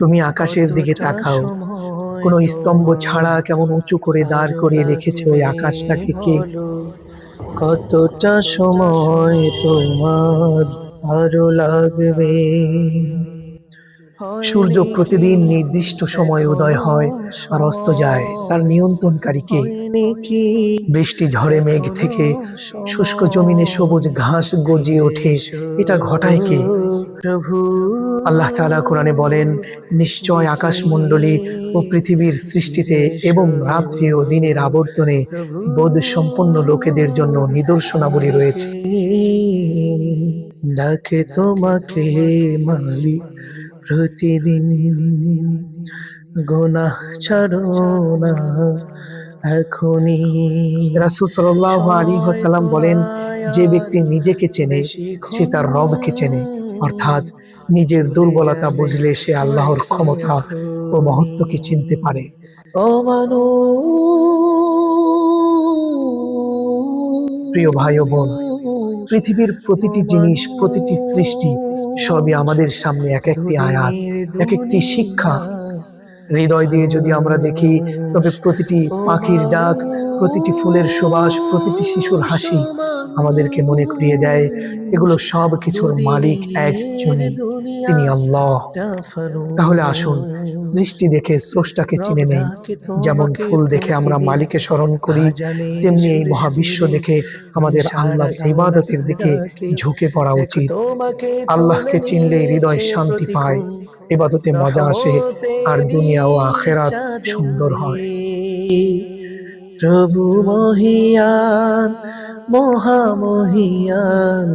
তুমি আকাশের দিকে কতটা তাকাও, সময় কোনো স্তম্ভ তোমার ছাড়া কেমন উঁচু করে দাঁড় ভালো করিয়ে রেখেছে ওই লাগবে আকাশটাকে কে? বলো, কতটা সময় তোমার ভালো লাগবে। সূর্য হয়নি কি প্রতিদিন নির্দিষ্ট সময়ে উদয় এখনো হয় আর অস্ত যায়, তার সময়, নিয়ন্ত্রণকারী কে? হয়নি কি বৃষ্টি ঝড়ে মেঘ এখনো থেকে শুষ্ক জমিনে সময়, সবুজ ঘাস গজিয়ে ফিরে ওঠে, এসো এটা ঘটায় কে? প্রভু। আল্লাহ তাআলা কোরআনে বলেন, নিশ্চয় দেখে আকাশমণ্ডলী ও পৃথিবীর সৃষ্টিতে ফিরে এবং এসো রাত্রি ও দিনের আবর্তনে প্রভু। বোধ সম্পন্ন লোকেদের জন্য নিদর্শনাবলী রয়েছে। ডেকে ডাকে তোমাকে মালিক প্রতিদিন, গুনাহ ছাড়ো না এখনই, রাসূল সাল্লাল্লাহু আলাইহি সময় ওয়াসাল্লাম বলেন, তোমায় যে আর ব্যক্তি নিজেকে চেনে সে তার রবকে চেনে। অর্থাৎ নিজের চলে দুর্বলতা যাবে বুঝলে সে আল্লাহর হয়তো ক্ষমতা ও এখনি। মহত্বকে চিনতে পারে। ও প্রিয় ভাই ও বোন, পৃথিবীর প্রতিটি জিনিস, প্রতিটি সৃষ্টি সবই আমাদের সামনে এক একটি আয়াত, দুদিনের এক একটি শিক্ষা। দুনিয়া হৃদয় দিয়ে যদি আমরা দেখি, ফানুষ, তবে প্রতিটি ও পাখির ডাক, প্রতিটি ফুলের সুবাস, প্রতিটি শিশুর হাসি আমাদেরকে মনে করিয়ে দেয় এগুলো সব কিছুর মালিক দুদিনের একজনই, তিনি আল্লাহ। দুনিয়াটা তাহলে আসুন ফানুষ, সৃষ্টি দেখে স্রষ্টাকে রব চিনে নেই। ডাকে যেমন তোমাকে ফুল দেখে আমরা প্রতিদিন মালিকে স্মরণ করি, আজানের তেমনি এই সুরে মহাবিশ্ব সুরে, দেখে তুমি আমাদের সারা আল্লাহর দাও না ইবাদতের তার দিকে ডাকে। ঝুঁকে পড়া দেখো উচিত। তোমাকে তুলে আল্লাহকে চিনলেই হৃদয় নিয়েছে শান্তি পায়, প্রতিক্ষণ ইবাদতে মজা আসে, আর রহমতেরি দুনিয়া ও আখেরাত সুন্দর চাদরে। হয়। প্রভু মহিয়ান, মহামহিয়ান,